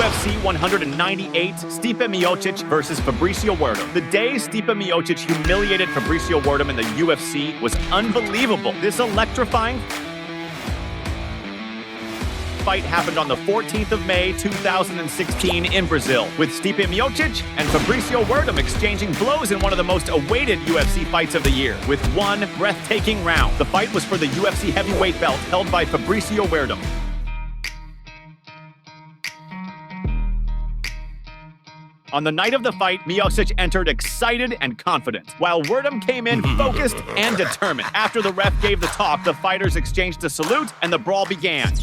UFC 198, Stipe Miocic versus Fabricio Werdum. The day Stipe Miocic humiliated Fabricio Werdum in the UFC was unbelievable. This electrifying fight happened on the 14th of May, 2016 in Brazil, with Stipe Miocic and Fabricio Werdum exchanging blows in one of the most awaited UFC fights of the year, with one breathtaking round. The fight was for the UFC heavyweight belt held by Fabricio Werdum. On the night of the fight, Miocic entered excited and confident, while Werdum came in focused and determined. After the ref gave the talk, the fighters exchanged a salute and the brawl began.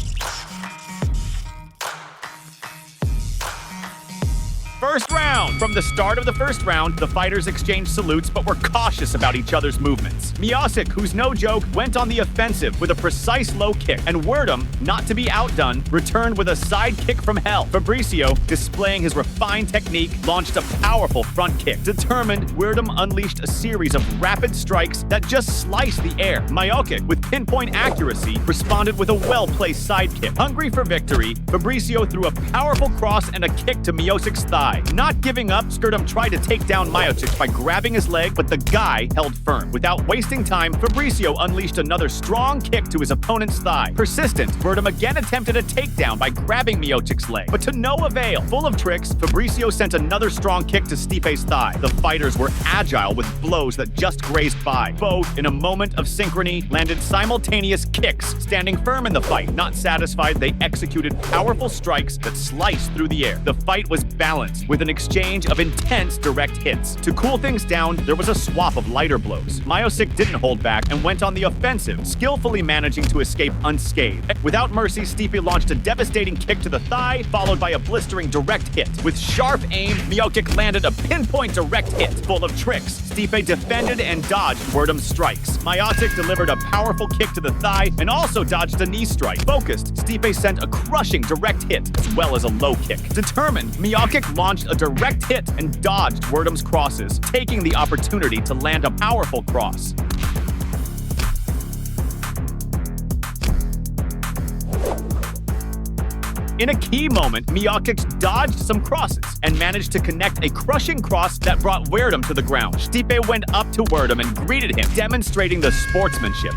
First round. From the start of the first round, the fighters exchanged salutes but were cautious about each other's movements. Miocic, who's no joke, went on the offensive with a precise low kick, and Werdum, not to be outdone, returned with a side kick from hell. Fabricio, displaying his refined technique, launched a powerful front kick. Determined, Werdum unleashed a series of rapid strikes that just sliced the air. Miocic, with pinpoint accuracy, responded with a well-placed side kick. Hungry for victory, Fabricio threw a powerful cross and a kick to Miocic's thigh. Not giving up, Werdum tried to take down Miocic by grabbing his leg, but the guy held firm. Without wasting time, Fabricio unleashed another strong kick to his opponent's thigh. Persistent, Werdum again attempted a takedown by grabbing Miocic's leg, but to no avail. Full of tricks, Fabricio sent another strong kick to Stipe's thigh. The fighters were agile with blows that just grazed by. Both, in a moment of synchrony, landed simultaneous kicks, standing firm in the fight. Not satisfied, they executed powerful strikes that sliced through the air. The fight was balanced, with an exchange of intense direct hits. To cool things down, there was a swap of lighter blows. Miocic didn't hold back and went on the offensive, skillfully managing to escape unscathed. Without mercy, Stipe launched a devastating kick to the thigh, followed by a blistering direct hit. With sharp aim, Miocic landed a pinpoint direct hit. Full of tricks, Stipe defended and dodged Werdum's strikes. Miocic delivered a powerful kick to the thigh and also dodged a knee strike. Focused, Stipe sent a crushing direct hit as well as a low kick. Determined, Miocic launched a direct hit and dodged Werdum's crosses, taking the opportunity to land a powerful cross. In a key moment, Miocic dodged some crosses and managed to connect a crushing cross that brought Werdum to the ground. Stipe went up to Werdum and greeted him, demonstrating the sportsmanship.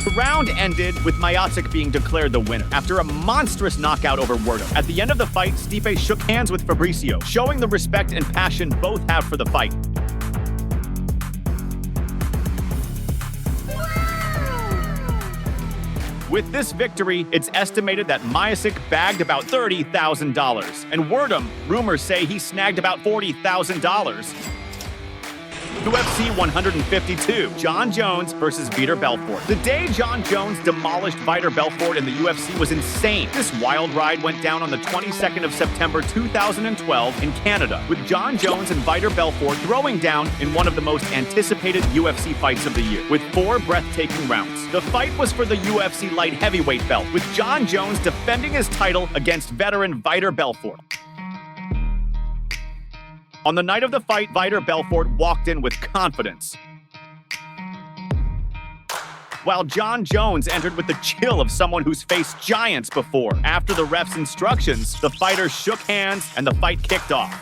The round ended with Miocic being declared the winner after a monstrous knockout over Werdum. At the end of the fight, Stipe shook hands with Fabricio, showing the respect and passion both have for the fight. With this victory, it's estimated that Miocic bagged about $30,000, and Werdum, rumors say he snagged about $40,000. UFC 152, Jon Jones versus Vitor Belfort. The day Jon Jones demolished Vitor Belfort in the UFC was insane. This wild ride went down on the 22nd of September 2012 in Canada, with Jon Jones and Vitor Belfort throwing down in one of the most anticipated UFC fights of the year, with 4 breathtaking rounds. The fight was for the UFC light heavyweight belt, with Jon Jones defending his title against veteran Vitor Belfort. On the night of the fight, Vitor Belfort walked in with confidence, while Jon Jones entered with the chill of someone who's faced giants before. After the ref's instructions, the fighters shook hands and the fight kicked off.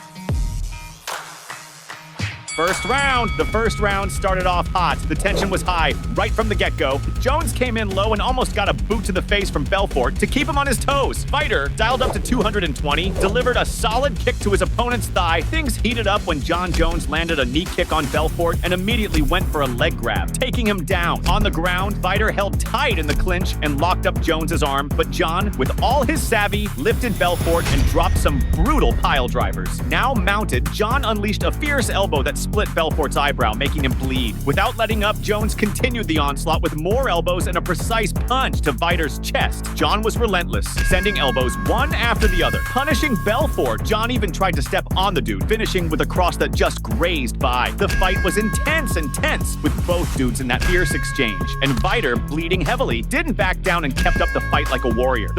First round. The first round started off hot. The tension was high right from the get-go. Jones came in low and almost got a boot to the face from Belfort to keep him on his toes. Vitor dialed up to 220, delivered a solid kick to his opponent's thigh. Things heated up when Jon Jones landed a knee kick on Belfort and immediately went for a leg grab, taking him down. On the ground, Vitor held tight in the clinch and locked up Jones's arm, but Jon, with all his savvy, lifted Belfort and dropped some brutal pile drivers. Now mounted, Jon unleashed a fierce elbow that split Belfort's eyebrow, making him bleed. Without letting up, Jones continued the onslaught with more elbows and a precise punch to Vitor's chest. Jon was relentless, sending elbows one after the other, punishing Belfort. Jon even tried to step on the dude, finishing with a cross that just grazed by. The fight was intense and tense, with both dudes in that fierce exchange, and Vitor, bleeding heavily, didn't back down and kept up the fight like a warrior.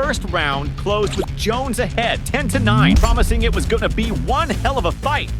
first round closed with Jones ahead 10-9, promising it was gonna be one hell of a fight.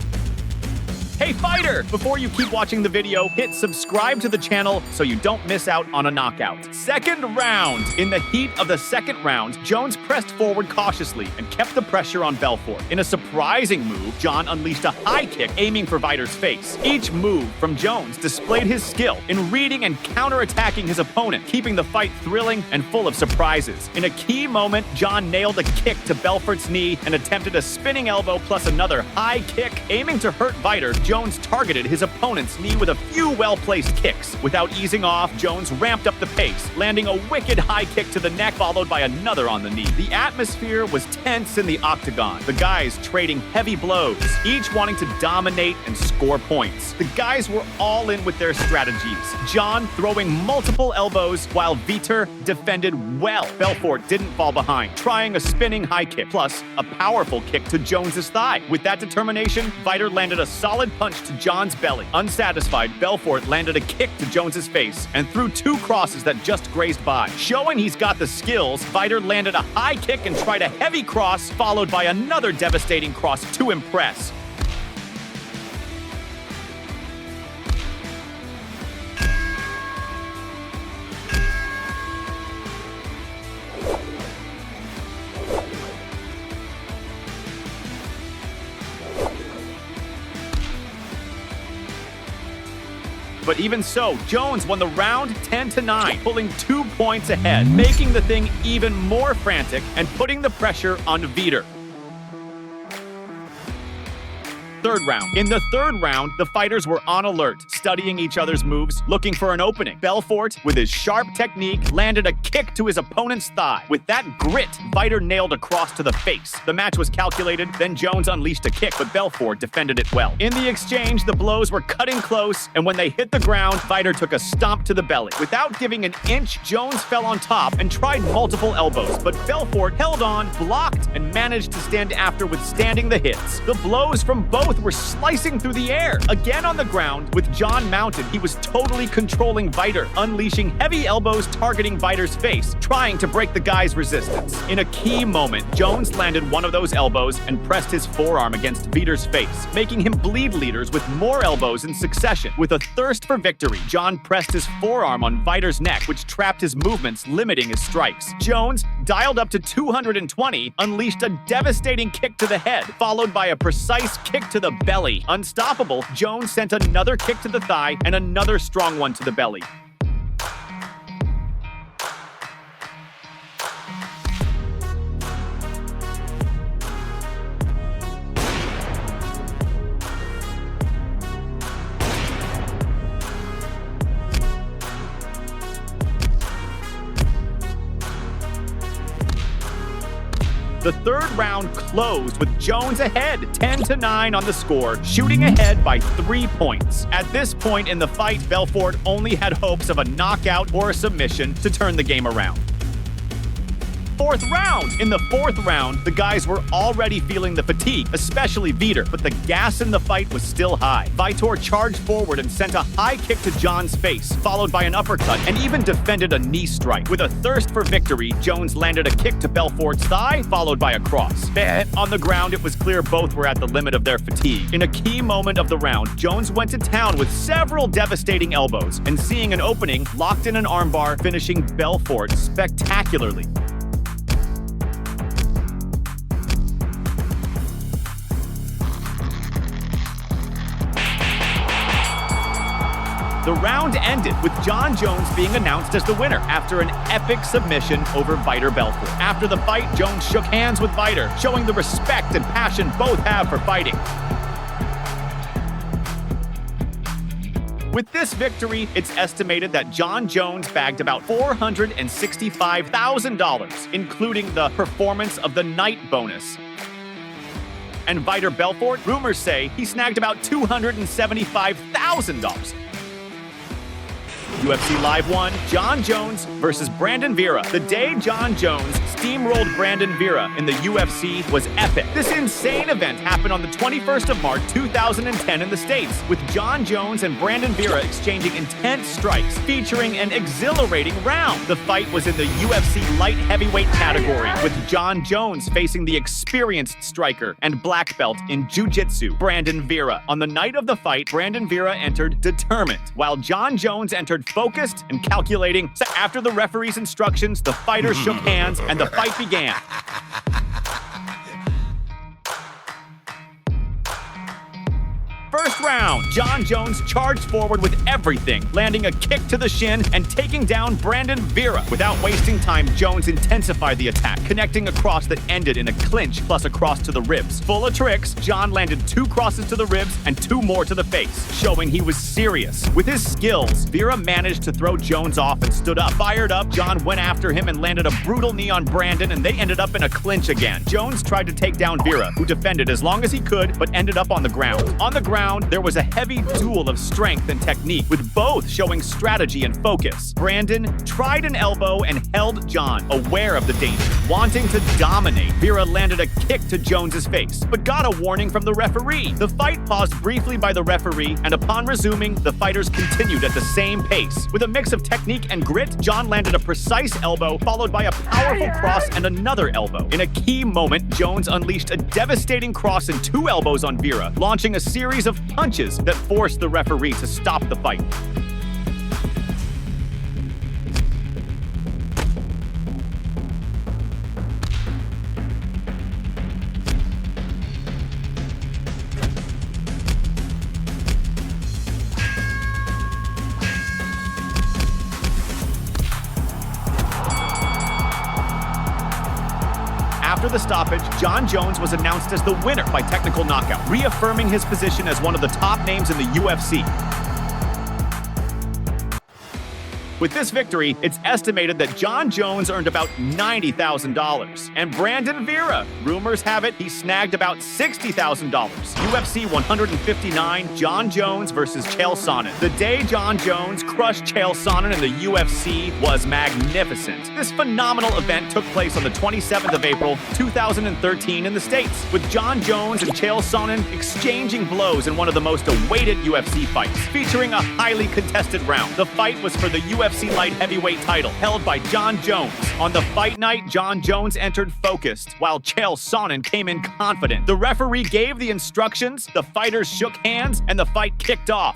Hey fighter! Before you keep watching the video, hit subscribe to the channel so you don't miss out on a knockout. Second round. In the heat of the second round, Jones pressed forward cautiously and kept the pressure on Belfort. In a surprising move, John unleashed a high kick aiming for Vitor's face. Each move from Jones displayed his skill in reading and counterattacking his opponent, keeping the fight thrilling and full of surprises. In a key moment, John nailed a kick to Belfort's knee and attempted a spinning elbow plus another high kick. Aiming to hurt Vitor, Jones targeted his opponent's knee with a few well-placed kicks. Without easing off, Jones ramped up the pace, landing a wicked high kick to the neck followed by another on the knee. The atmosphere was tense in the octagon, the guys trading heavy blows, each wanting to dominate and score points. The guys were all in with their strategies, John throwing multiple elbows while Vitor defended well. Belfort didn't fall behind, trying a spinning high kick, plus a powerful kick to Jones's thigh. With that determination, Vitor landed a solid punch to John's belly. Unsatisfied, Belfort landed a kick to Jones's face and threw two crosses that just grazed by. Showing he's got the skills, Vitor landed a high kick and tried a heavy cross, followed by another devastating cross to impress. But even so, Jones won the round 10-9, pulling 2 points ahead, making the thing even more frantic and putting the pressure on Vitor. Third round. In the third round, the fighters were on alert, studying each other's moves, looking for an opening. Belfort, with his sharp technique, landed a kick to his opponent's thigh. With that grit, Vitor nailed a cross to the face. The match was calculated, then Jones unleashed a kick, but Belfort defended it well. In the exchange, the blows were cutting close, and when they hit the ground, Vitor took a stomp to the belly. Without giving an inch, Jones fell on top and tried multiple elbows, but Belfort held on, blocked, and managed to stand after withstanding the hits. The blows from both were slicing through the air. Again on the ground, with John mounted, he was totally controlling Vitor, unleashing heavy elbows targeting Vitor's face, trying to break the guy's resistance. In a key moment, Jones landed one of those elbows and pressed his forearm against Vitor's face, making him bleed liters with more elbows in succession. With a thirst for victory, John pressed his forearm on Vitor's neck, which trapped his movements, limiting his strikes. Jones, dialed up to 220, unleashed a devastating kick to the head, followed by a precise kick to the belly. Unstoppable, Jones sent another kick to the thigh and another strong one to the belly. The third round closed with Jones ahead, 10-9 on the score, shooting ahead by 3 points. At this point in the fight, Belfort only had hopes of a knockout or a submission to turn the game around. Fourth round. In the fourth round, the guys were already feeling the fatigue, especially Vitor, but the gas in the fight was still high. Vitor charged forward and sent a high kick to John's face, followed by an uppercut, and even defended a knee strike. With a thirst for victory, Jones landed a kick to Belfort's thigh, followed by a cross. On the ground, it was clear both were at the limit of their fatigue. In a key moment of the round, Jones went to town with several devastating elbows, and seeing an opening, locked in an armbar, finishing Belfort spectacularly. The round ended with Jon Jones being announced as the winner after an epic submission over Vitor Belfort. After the fight, Jones shook hands with Vitor, showing the respect and passion both have for fighting. With this victory, it's estimated that Jon Jones bagged about $465,000, including the Performance of the Night bonus. And Vitor Belfort, rumors say he snagged about $275,000. UFC Live 1, Jon Jones versus Brandon Vera. The day Jon Jones steamrolled Brandon Vera in the UFC was epic. This insane event happened on the 21st of March 2010 in the States, with Jon Jones and Brandon Vera exchanging intense strikes, featuring an exhilarating round. The fight was in the UFC light heavyweight category, with Jon Jones facing the experienced striker and black belt in jiu-jitsu, Brandon Vera. On the night of the fight, Brandon Vera entered determined, while Jon Jones entered focused and calculating. After the referee's instructions, the fighters shook hands and the fight began. First round, Jon Jones charged forward with everything, landing a kick to the shin and taking down Brandon Vera. Without wasting time, Jones intensified the attack, connecting a cross that ended in a clinch plus a cross to the ribs. Full of tricks, Jon landed 2 crosses to the ribs and 2 more to the face, showing he was serious. With his skills, Vera managed to throw Jones off and stood up. Fired up, Jon went after him and landed a brutal knee on Brandon, and they ended up in a clinch again. Jones tried to take down Vera, who defended as long as he could, but ended up on the ground. On the ground, there was a heavy duel of strength and technique, with both showing strategy and focus. Brandon tried an elbow and held Jon, aware of the danger. Wanting to dominate, Vera landed a kick to Jones's face, but got a warning from the referee. The fight paused briefly by the referee, and upon resuming, the fighters continued at the same pace. With a mix of technique and grit, Jon landed a precise elbow, followed by a powerful cross and another elbow. In a key moment, Jones unleashed a devastating cross and 2 elbows on Vera, launching a series of punches that forced the referee to stop the fight. After the stoppage, Jon Jones was announced as the winner by technical knockout, reaffirming his position as one of the top names in the UFC. With this victory, it's estimated that Jon Jones earned about $90,000. And Brandon Vera, rumors have it, he snagged about $60,000. UFC 159, Jon Jones versus Chael Sonnen. The day Jon Jones crushed Chael Sonnen in the UFC was magnificent. This phenomenal event took place on the 27th of April, 2013 in the States, with Jon Jones and Chael Sonnen exchanging blows in one of the most awaited UFC fights, featuring a highly contested round. The fight was for the UFC light heavyweight title, held by Jon Jones. On the fight night, Jon Jones entered focused, while Chael Sonnen came in confident. The referee gave the instructions, the fighters shook hands, and the fight kicked off.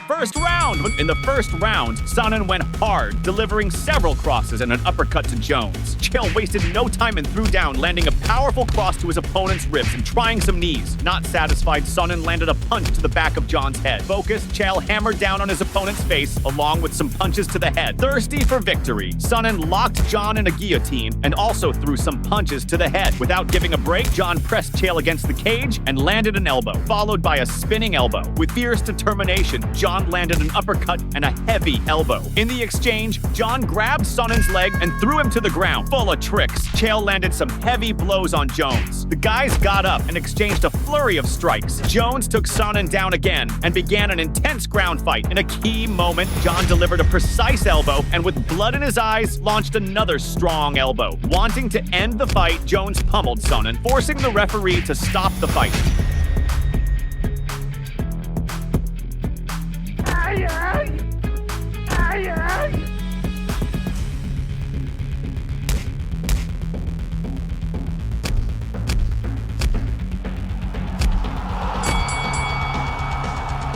First round. In the first round, Sonnen went hard, delivering several crosses and an uppercut to Jones. Chael wasted no time and threw down, landing a powerful cross to his opponent's ribs and trying some knees. Not satisfied, Sonnen landed a punch to the back of Jon's head. Focused, Chael hammered down on his opponent's face, along with some punches to the head. Thirsty for victory, Sonnen locked Jon in a guillotine and also threw some punches to the head. Without giving a break, Jon pressed Chael against the cage and landed an elbow, followed by a spinning elbow. With fierce determination, Jon landed an uppercut and a heavy elbow. In the exchange, Jon grabbed Sonnen's leg and threw him to the ground. Full of tricks, Chael landed some heavy blows on Jones. The guys got up and exchanged a flurry of strikes. Jones took Sonnen down again and began an intense ground fight. In a key moment, Jon delivered a precise elbow and with blood in his eyes, launched another strong elbow. Wanting to end the fight, Jones pummeled Sonnen, forcing the referee to stop the fight.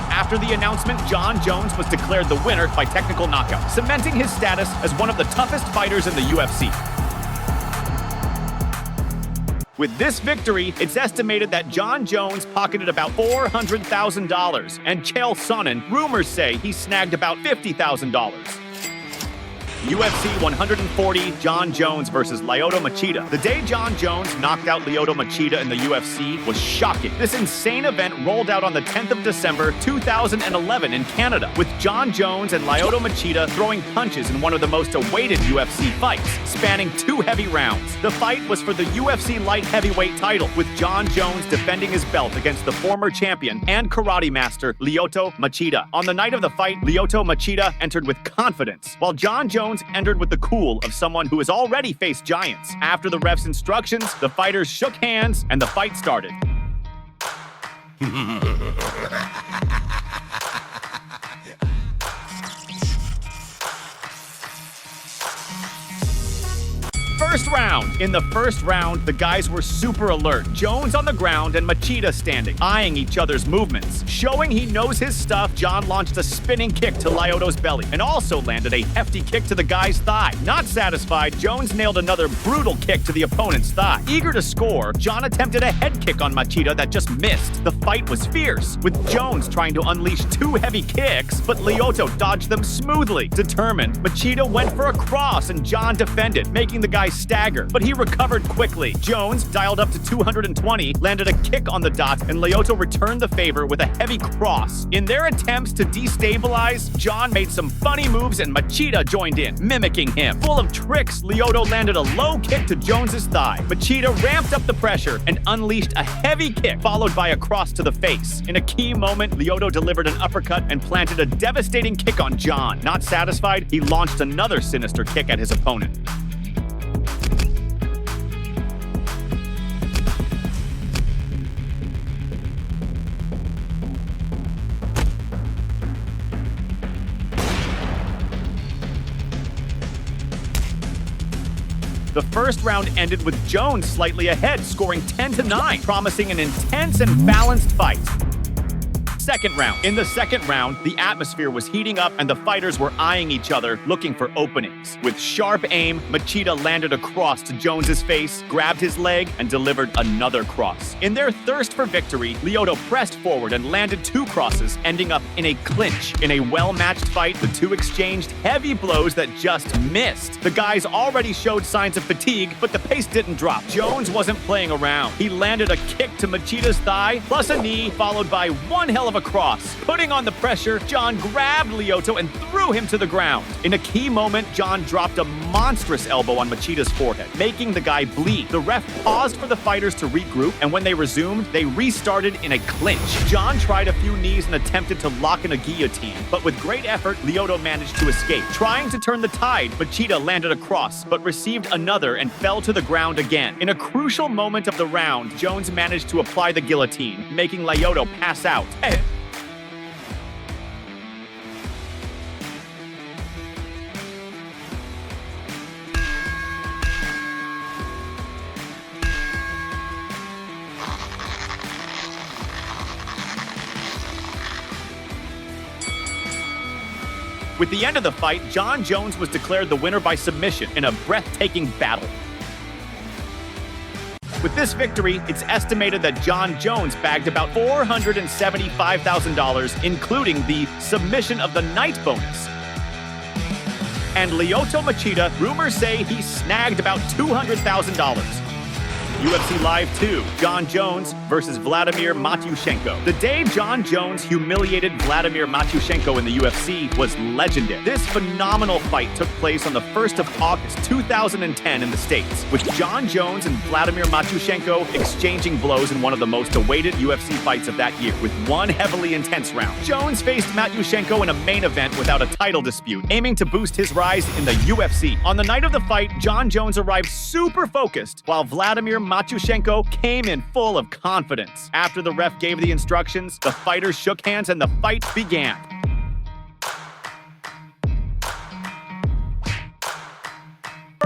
After the announcement, Jon Jones was declared the winner by technical knockout, cementing his status as one of the toughest fighters in the UFC. With this victory, it's estimated that Jon Jones pocketed about $400,000, and Chael Sonnen, rumors say he snagged about $50,000. UFC 140, Jon Jones versus Lyoto Machida. The day Jon Jones knocked out Lyoto Machida in the UFC was shocking. This insane event rolled out on the 10th of December 2011 in Canada, with Jon Jones and Lyoto Machida throwing punches in one of the most awaited UFC fights, spanning 2 heavy rounds. The fight was for the UFC light heavyweight title, with Jon Jones defending his belt against the former champion and karate master Lyoto Machida. On the night of the fight, Lyoto Machida entered with confidence, while Jon Jones entered with the cool of someone who has already faced giants. After the ref's instructions, the fighters shook hands and the fight started. First round. In the first round, the guys were super alert. Jones on the ground and Machida standing, eyeing each other's movements. Showing he knows his stuff, Jon launched a spinning kick to Lyoto's belly and also landed a hefty kick to the guy's thigh. Not satisfied, Jones nailed another brutal kick to the opponent's thigh. Eager to score, Jon attempted a head kick on Machida that just missed. The fight was fierce, with Jones trying to unleash 2 heavy kicks, but Lyoto dodged them smoothly. Determined, Machida went for a cross and Jon defended, making the guy stagger, but he recovered quickly. Jones dialed up to 220, landed a kick on the dot, and Lyoto returned the favor with a heavy cross. In their attempts to destabilize, Jon made some funny moves and Machida joined in, mimicking him. Full of tricks, Lyoto landed a low kick to Jones's thigh. Machida ramped up the pressure and unleashed a heavy kick, followed by a cross to the face. In a key moment, Lyoto delivered an uppercut and planted a devastating kick on Jon. Not satisfied, he launched another sinister kick at his opponent. The first round ended with Jones slightly ahead, scoring 10-9, promising an intense and balanced fight. Second round. In the second round, the atmosphere was heating up and the fighters were eyeing each other, looking for openings. With sharp aim, Machida landed a cross to Jones's face, grabbed his leg, and delivered another cross. In their thirst for victory, Lyoto pressed forward and landed 2 crosses, ending up in a clinch. In a well-matched fight, the 2 exchanged heavy blows that just missed. The guys already showed signs of fatigue, but the pace didn't drop. Jones wasn't playing around. He landed a kick to Machida's thigh, plus a knee, followed by one hell of a cross. Putting on the pressure, Jon grabbed Lyoto and threw him to the ground. In a key moment, Jon dropped a monstrous elbow on Machida's forehead, making the guy bleed. The ref paused for the fighters to regroup, and when they resumed, they restarted in a clinch. Jon tried a few knees and attempted to lock in a guillotine, but with great effort, Lyoto managed to escape. Trying to turn the tide, Machida landed a cross, but received another and fell to the ground again. In a crucial moment of the round, Jones managed to apply the guillotine, making Lyoto pass out. With the end of the fight, Jon Jones was declared the winner by submission in a breathtaking battle. With this victory, it's estimated that Jon Jones bagged about $475,000, including the submission of the night bonus. And Lyoto Machida, rumors say he snagged about $200,000. UFC Live 2, Jon Jones versus Vladimir Matyushenko. The day Jon Jones humiliated Vladimir Matyushenko in the UFC was legendary. This phenomenal fight took place on the 1st of August 2010 in the States, with Jon Jones and Vladimir Matyushenko exchanging blows in one of the most awaited UFC fights of that year, with one heavily intense round. Jones faced Matyushenko in a main event without a title dispute, aiming to boost his rise in the UFC. On the night of the fight, Jon Jones arrived super focused, while Vladimir Matyushenko came in full of confidence. After the ref gave the instructions, the fighters shook hands and the fight began.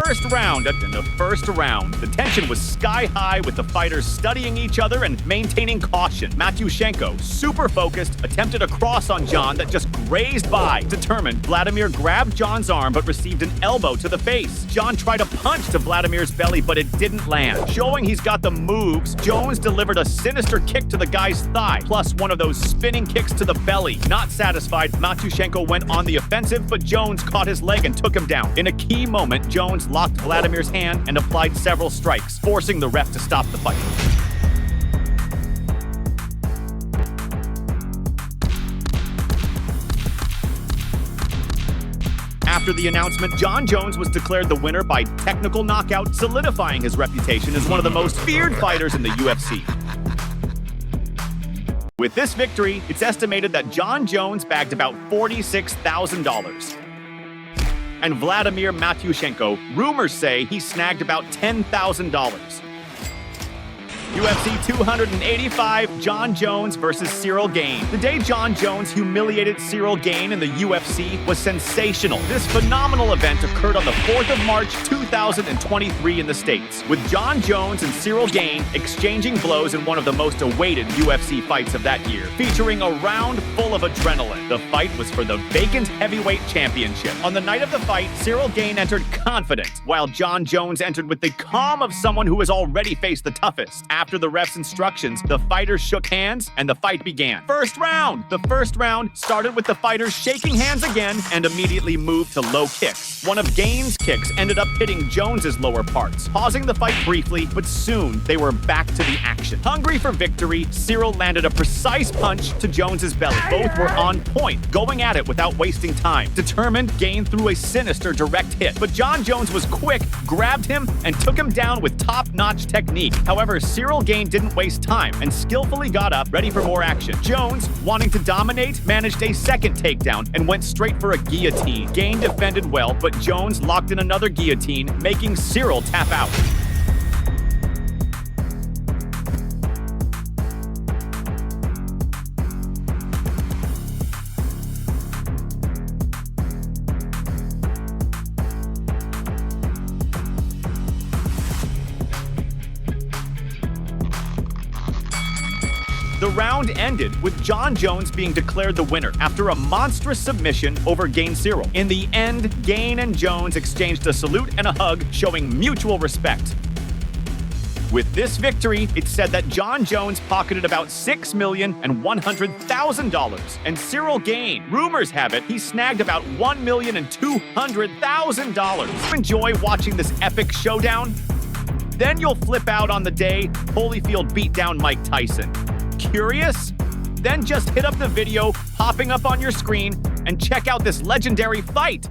first round. In the first round, the tension was sky high with the fighters studying each other and maintaining caution. Matyushenko, super focused, attempted a cross on John that just grazed by. Determined, Vladimir grabbed John's arm but received an elbow to the face. John tried a punch to Vladimir's belly, but it didn't land. Showing he's got the moves, Jones delivered a sinister kick to the guy's thigh, plus one of those spinning kicks to the belly. Not satisfied, Matyushenko went on the offensive, but Jones caught his leg and took him down. In a key moment, Jones locked Vladimir's hand and applied several strikes, forcing the ref to stop the fight. After the announcement, Jon Jones was declared the winner by technical knockout, solidifying his reputation as one of the most feared fighters in the UFC. With this victory, it's estimated that Jon Jones bagged about $46,000. And Vladimir Matyushenko, rumors say he snagged about $10,000. UFC 285, Jon Jones versus Ciryl Gane. The day Jon Jones humiliated Ciryl Gane in the UFC was sensational. This phenomenal event occurred on the 4th of March 2023 in the States, with Jon Jones and Ciryl Gane exchanging blows in one of the most awaited UFC fights of that year, featuring a round full of adrenaline. The fight was for the vacant heavyweight championship. On the night of the fight, Ciryl Gane entered confident, while Jon Jones entered with the calm of someone who has already faced the toughest. After the ref's instructions, the fighters shook hands and the fight began. First round! The first round started with the fighters shaking hands again and immediately moved to low kicks. One of Gane's kicks ended up hitting Jones's lower parts, pausing the fight briefly, but soon they were back to the action. Hungry for victory, Ciryl landed a precise punch to Jones's belly. Both were on point, going at it without wasting time. Determined, Gane threw a sinister direct hit, but Jon Jones was quick, grabbed him, and took him down with top-notch technique. However, Ciryl Gane didn't waste time and skillfully got up, ready for more action. Jones, wanting to dominate, managed a second takedown and went straight for a guillotine. Gane defended well, but Jones locked in another guillotine, making Ciryl tap out. The round ended with Jon Jones being declared the winner after a monstrous submission over Gane Ciryl. In the end, Gane and Jones exchanged a salute and a hug, showing mutual respect. With this victory, it's said that Jon Jones pocketed about $6,100,000, and Ciryl Gane, rumors have it, he snagged about $1,200,000. Enjoy watching this epic showdown? Then you'll flip out on the day Holyfield beat down Mike Tyson. Curious? Then just hit up the video popping up on your screen and check out this legendary fight.